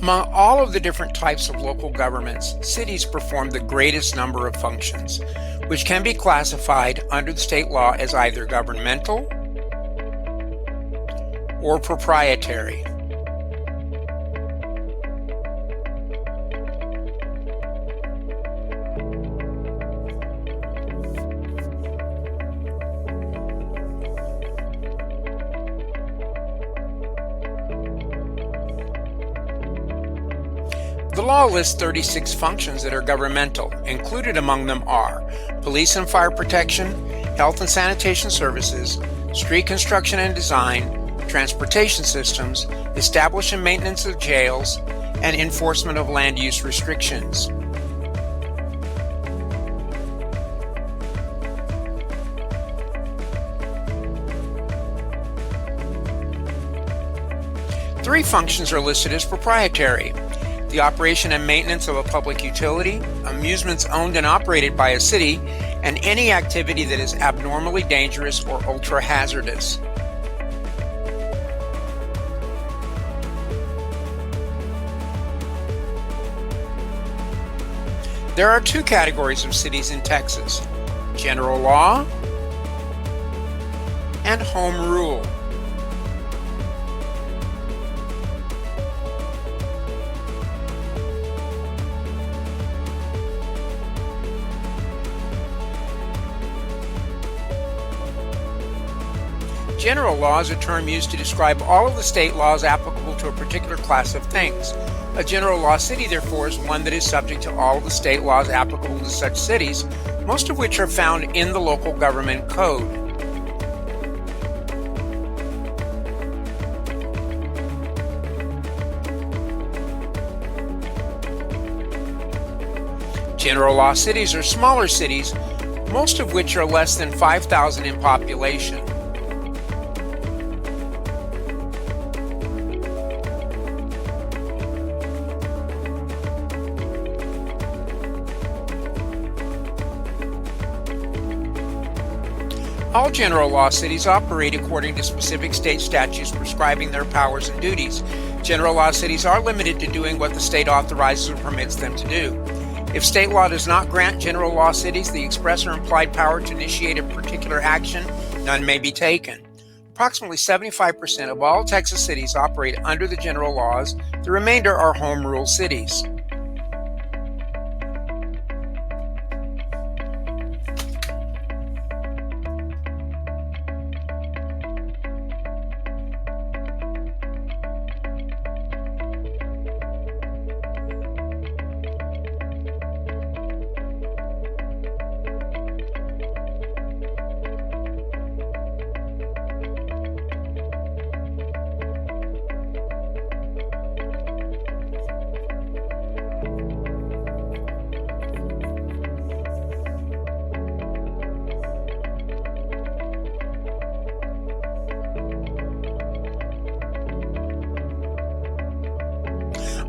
Among all of the different types of local governments, cities perform the greatest number of functions, which can be classified under the state law as either governmental or proprietary. The law lists 36 functions that are governmental. Included among them are police and fire protection, health and sanitation services, street construction and design, transportation systems, establishment and maintenance of jails, and enforcement of land use restrictions. Three functions are listed as proprietary: the operation and maintenance of a public utility, amusements owned and operated by a city, and any activity that is abnormally dangerous or ultra-hazardous. There are two categories of cities in Texas: general law and home rule. General law is a term used to describe all of the state laws applicable to a particular class of things. A general law city, therefore, is one that is subject to all of the state laws applicable to such cities, most of which are found in the local government code. General law cities are smaller cities, most of which are less than 5,000 in population. All general law cities operate according to specific state statutes prescribing their powers and duties. General law cities are limited to doing what the state authorizes or permits them to do. If state law does not grant general law cities the express or implied power to initiate a particular action, none may be taken. Approximately 75% of all Texas cities operate under the general laws. The remainder are home rule cities.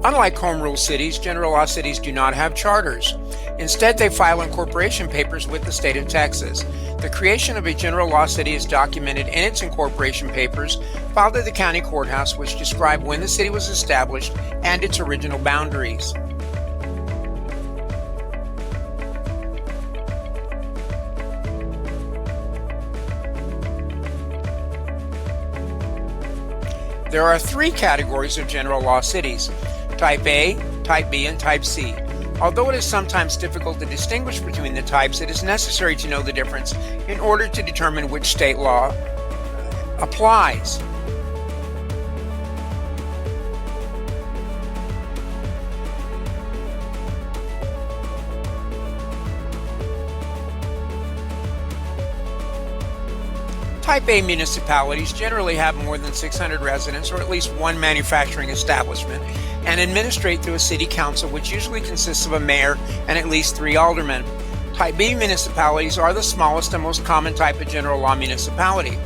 Unlike home rule cities, general law cities do not have charters. Instead, they file incorporation papers with the state of Texas. The creation of a general law city is documented in its incorporation papers filed at the county courthouse, which describe when the city was established and its original boundaries. There are three categories of general law cities: Type A, Type B, and Type C. Although it is sometimes difficult to distinguish between the types, it is necessary to know the difference in order to determine which state law applies. Type A municipalities generally have more than 600 residents or at least one manufacturing establishment and administrate through a city council, which usually consists of a mayor and at least 3 aldermen. Type B municipalities are the smallest and most common type of general law municipality.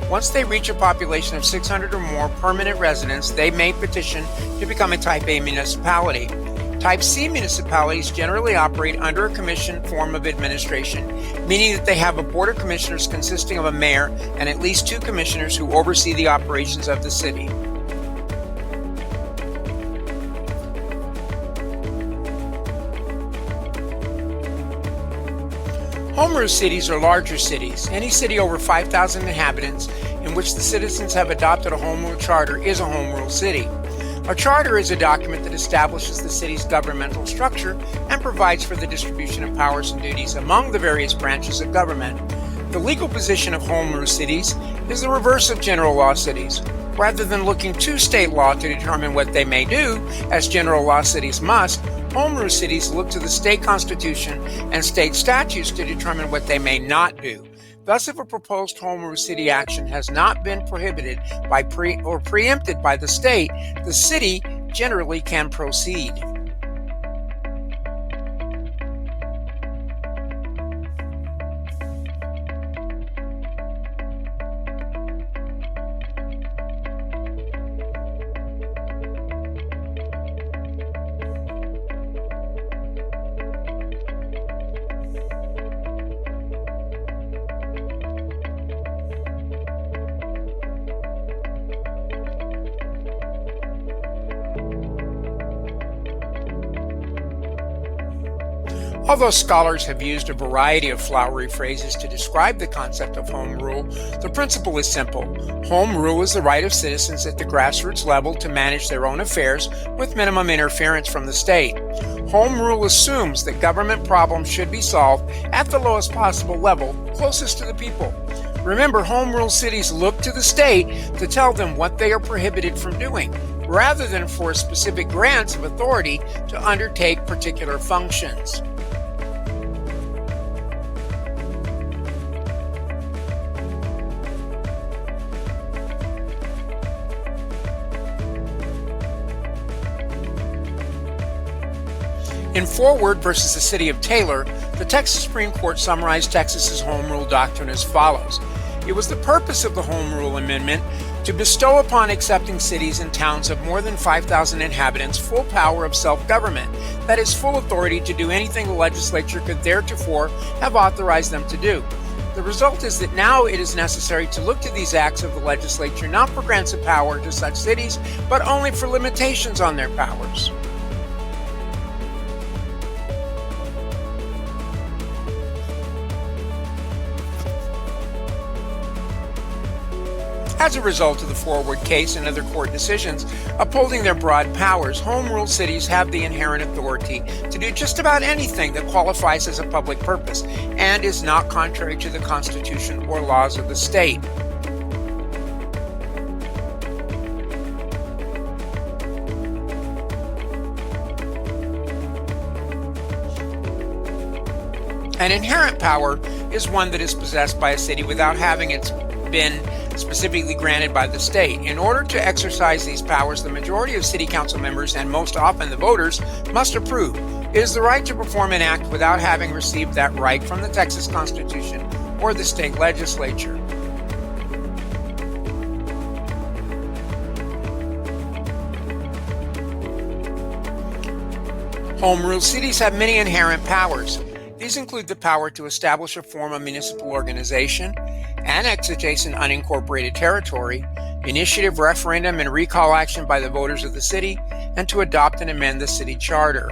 Once they reach a population of 600 or more permanent residents, they may petition to become a Type A municipality. Type C municipalities generally operate under a commission form of administration, meaning that they have a board of commissioners consisting of a mayor and at least 2 commissioners who oversee the operations of the city. Home rule cities are larger cities. Any city over 5,000 inhabitants in which the citizens have adopted a home rule charter is a home rule city. A charter is a document that establishes the city's governmental structure and provides for the distribution of powers and duties among the various branches of government. The legal position of home rule cities is the reverse of general law cities. Rather than looking to state law to determine what they may do, as general law cities must, home rule cities look to the state constitution and state statutes to determine what they may not do. Thus, if a proposed home rule city action has not been prohibited by preempted by the state, the city generally can proceed. Although scholars have used a variety of flowery phrases to describe the concept of home rule, the principle is simple. Home rule is the right of citizens at the grassroots level to manage their own affairs with minimum interference from the state. Home rule assumes that government problems should be solved at the lowest possible level, closest to the people. Remember, home rule cities look to the state to tell them what they are prohibited from doing, rather than for specific grants of authority to undertake particular functions. In Forward versus the City of Taylor, the Texas Supreme Court summarized Texas's home rule doctrine as follows. It was the purpose of the Home Rule Amendment to bestow upon accepting cities and towns of more than 5,000 inhabitants full power of self-government, that is, full authority to do anything the legislature could theretofore have authorized them to do. The result is that now it is necessary to look to these acts of the legislature not for grants of power to such cities, but only for limitations on their powers. As a result of the Forward case and other court decisions upholding their broad powers, home rule cities have the inherent authority to do just about anything that qualifies as a public purpose and is not contrary to the Constitution or laws of the state. An inherent power is one that is possessed by a city without having it been specifically granted by the state. In order to exercise these powers, the majority of city council members, and most often the voters, must approve. It is the right to perform an act without having received that right from the Texas Constitution or the state legislature. Home rule cities have many inherent powers. These include the power to establish or form a municipal organization, annex adjacent unincorporated territory, initiative, referendum, and recall action by the voters of the city, and to adopt and amend the city charter.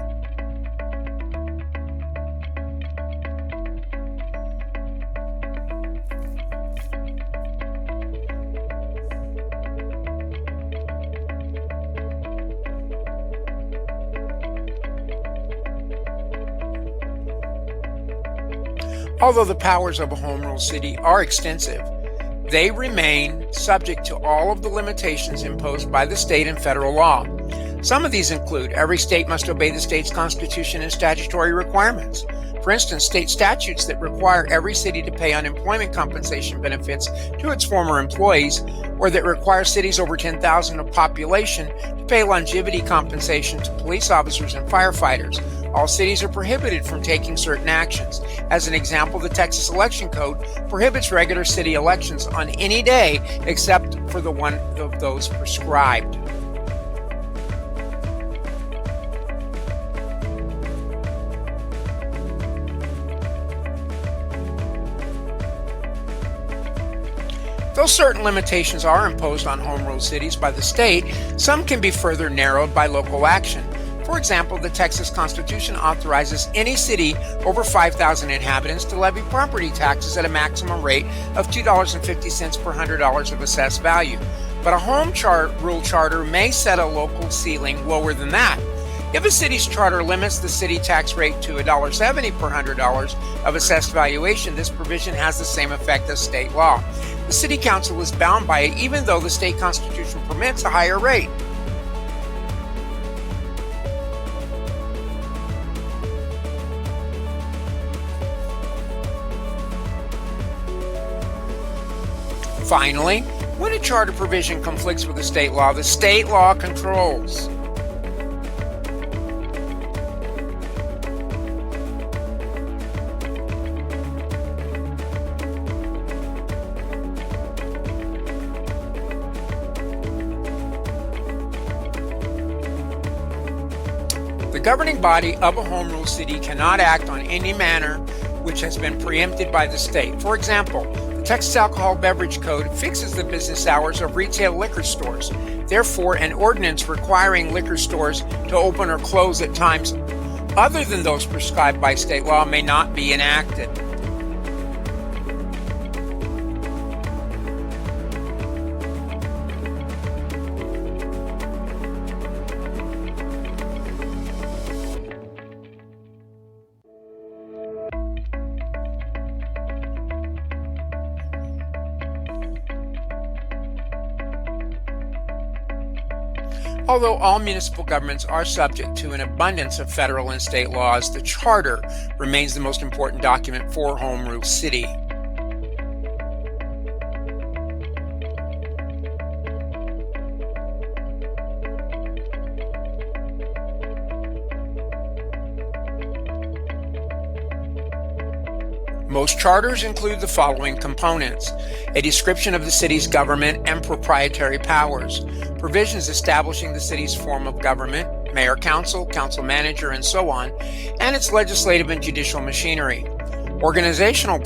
Although the powers of a home rule city are extensive, they remain subject to all of the limitations imposed by the state and federal law. Some of these include every state must obey the state's constitution and statutory requirements. For instance, state statutes that require every city to pay unemployment compensation benefits to its former employees, or that require cities over 10,000 of population to pay longevity compensation to police officers and firefighters. All cities are prohibited from taking certain actions. As an example, the Texas Election Code prohibits regular city elections on any day except for the one of those prescribed. Though certain limitations are imposed on home rule cities by the state, some can be further narrowed by local action. For example, the Texas Constitution authorizes any city over 5,000 inhabitants to levy property taxes at a maximum rate of $2.50 per $100 of assessed value. But a home rule charter may set a local ceiling lower than that. If a city's charter limits the city tax rate to $1.70 per $100 of assessed valuation, this provision has the same effect as state law. The City Council is bound by it even though the state constitution permits a higher rate. Finally, when a charter provision conflicts with the state law controls. The governing body of a home rule city cannot act on any manner which has been preempted by the state. For example, the Texas Alcohol Beverage Code fixes the business hours of retail liquor stores. Therefore, an ordinance requiring liquor stores to open or close at times other than those prescribed by state law may not be enacted. Although all municipal governments are subject to an abundance of federal and state laws, the charter remains the most important document for a home rule city. Most charters include the following components: a description of the city's government and proprietary powers, provisions establishing the city's form of government, mayor, council, council manager, and so on, and its legislative and judicial machinery. Organizational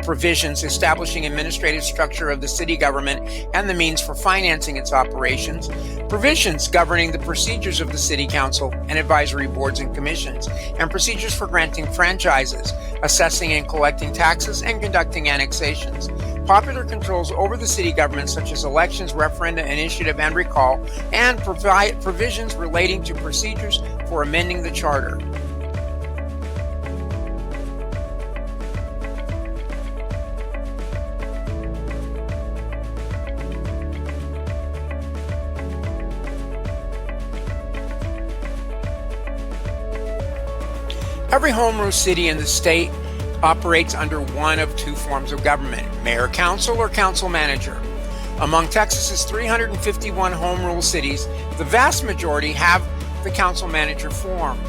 provisions establishing administrative structure of the city government and the means for financing its operations, provisions governing the procedures of the city council and advisory boards and commissions, and procedures for granting franchises, assessing and collecting taxes, and conducting annexations. Popular controls over the city government such as elections, referenda, initiative, and recall, and provide provisions relating to procedures for amending the charter. Every home rule city in the state operates under one of two forms of government: mayor, council, or council manager. Among Texas's 351 home rule cities, the vast majority have the council manager form.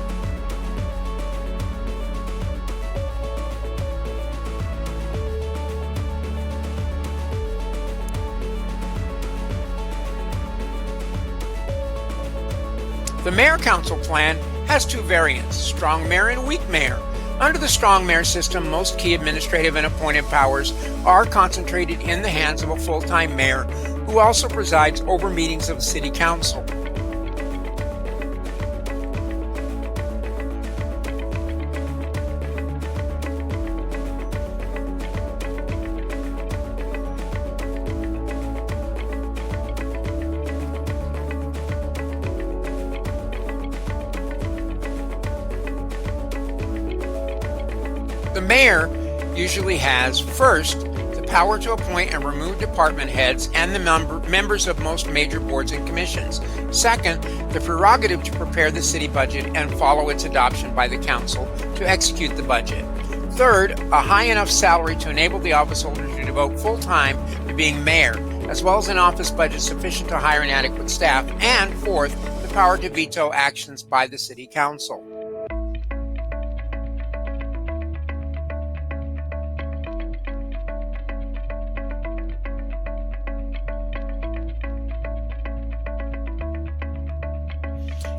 The mayor-council plan has two variants: strong mayor and weak mayor. Under the strong mayor system, most key administrative and appointive powers are concentrated in the hands of a full-time mayor who also presides over meetings of the city council. The mayor usually has, first, the power to appoint and remove department heads and the members of most major boards and commissions. Second, the prerogative to prepare the city budget and follow its adoption by the council to execute the budget. Third, a high enough salary to enable the office holder to devote full time to being mayor, as well as an office budget sufficient to hire an adequate staff. And fourth, the power to veto actions by the city council.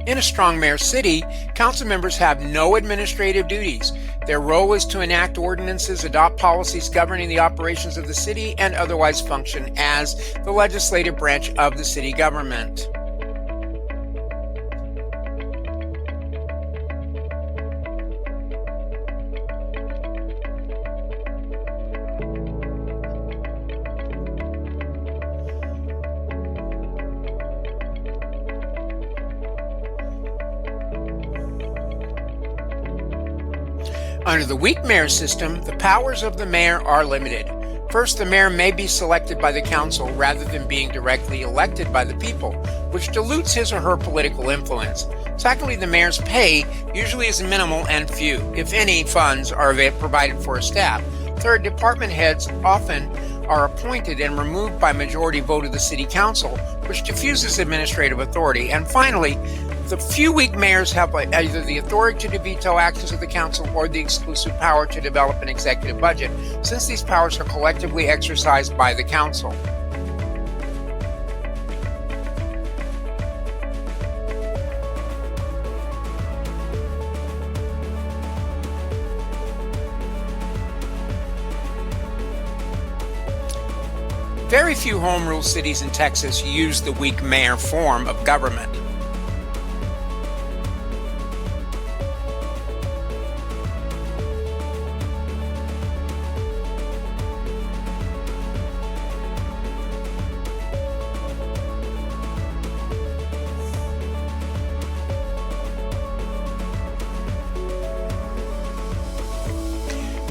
In a strong mayor city, council members have no administrative duties. Their role is to enact ordinances, adopt policies governing the operations of the city, and otherwise function as the legislative branch of the city government. Under the weak mayor system, the powers of the mayor are limited. First, the mayor may be selected by the council rather than being directly elected by the people, which dilutes his or her political influence. Secondly, the mayor's pay usually is minimal and few, if any, funds are provided for his staff. Third, department heads often are appointed and removed by majority vote of the city council, which diffuses administrative authority. And finally, the few weak mayors have either the authority to veto actions of the council or the exclusive power to develop an executive budget, since these powers are collectively exercised by the council. Very few home rule cities in Texas use the weak mayor form of government.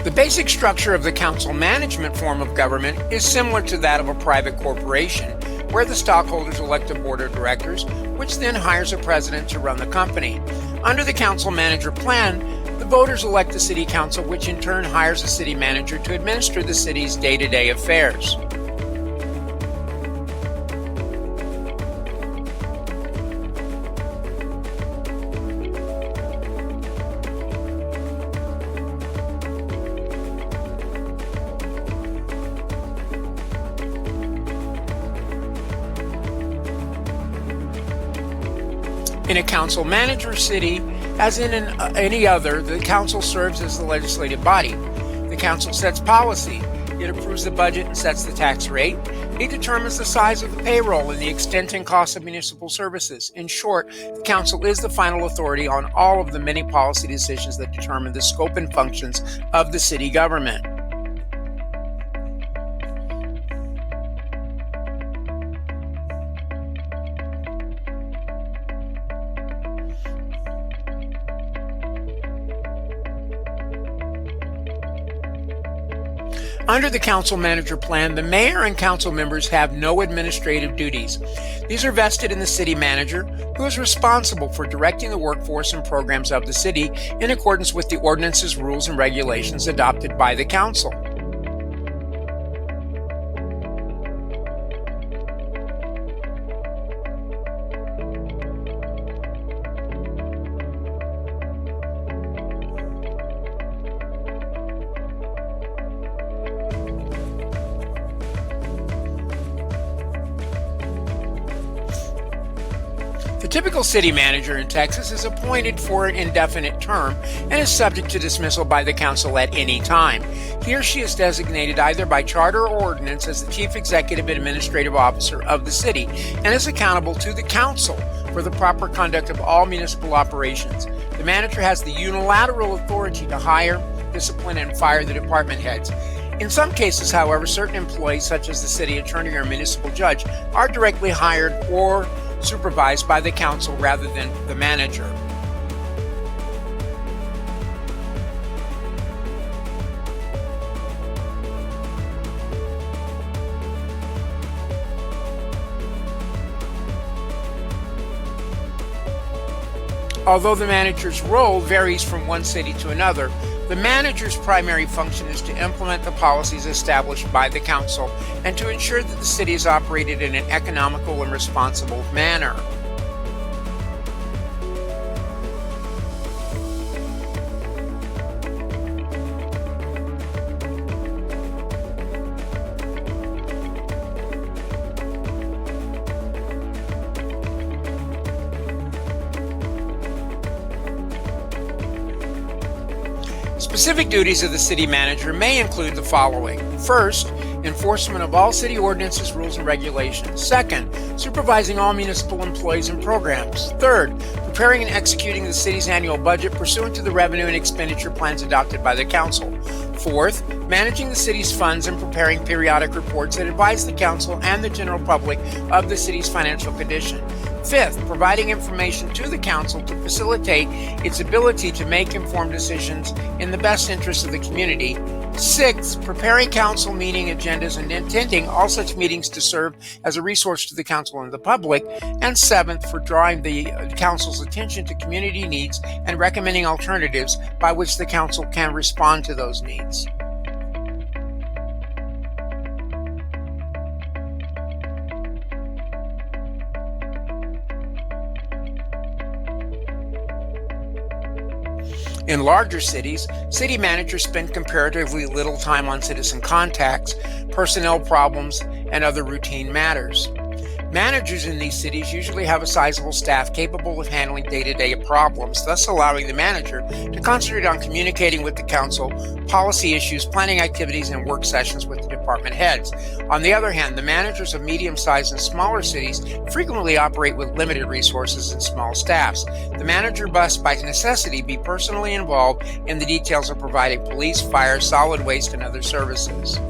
The basic structure of the council management form of government is similar to that of a private corporation, where the stockholders elect a board of directors, which then hires a president to run the company. Under the council manager plan, the voters elect the city council, which in turn hires a city manager to administer the city's day-to-day affairs. In a council manager city, as in any other, the council serves as the legislative body. The council sets policy. It approves the budget and sets the tax rate. It determines the size of the payroll and the extent and cost of municipal services. In short, the council is the final authority on all of the many policy decisions that determine the scope and functions of the city government. Under the council manager plan, the mayor and council members have no administrative duties. These are vested in the city manager, who is responsible for directing the workforce and programs of the city in accordance with the ordinances, rules, and regulations adopted by the council. The typical city manager in Texas is appointed for an indefinite term and is subject to dismissal by the council at any time. He or she is designated either by charter or ordinance as the chief executive and administrative officer of the city and is accountable to the council for the proper conduct of all municipal operations. The manager has the unilateral authority to hire, discipline, and fire the department heads. In some cases, however, certain employees, such as the city attorney or municipal judge, are directly hired or supervised by the council rather than the manager. Although the manager's role varies from one city to another, the manager's primary function is to implement the policies established by the council and to ensure that the city is operated in an economical and responsible manner. Specific duties of the city manager may include the following. First, enforcement of all city ordinances, rules, and regulations. Second, supervising all municipal employees and programs. Third, preparing and executing the city's annual budget pursuant to the revenue and expenditure plans adopted by the council. Fourth, managing the city's funds and preparing periodic reports that advise the council and the general public of the city's financial condition. Fifth, providing information to the council to facilitate its ability to make informed decisions in the best interest of the community. Sixth, preparing council meeting agendas and intending all such meetings to serve as a resource to the council and the public. And seventh, for drawing the council's attention to community needs and recommending alternatives by which the council can respond to those needs. In larger cities, city managers spend comparatively little time on citizen contacts, personnel problems, and other routine matters. Managers in these cities usually have a sizable staff capable of handling day-to-day problems, thus allowing the manager to concentrate on communicating with the council, policy issues, planning activities, and work sessions with the department heads. On the other hand, the managers of medium-sized and smaller cities frequently operate with limited resources and small staffs. The manager must, by necessity, be personally involved in the details of providing police, fire, solid waste, and other services.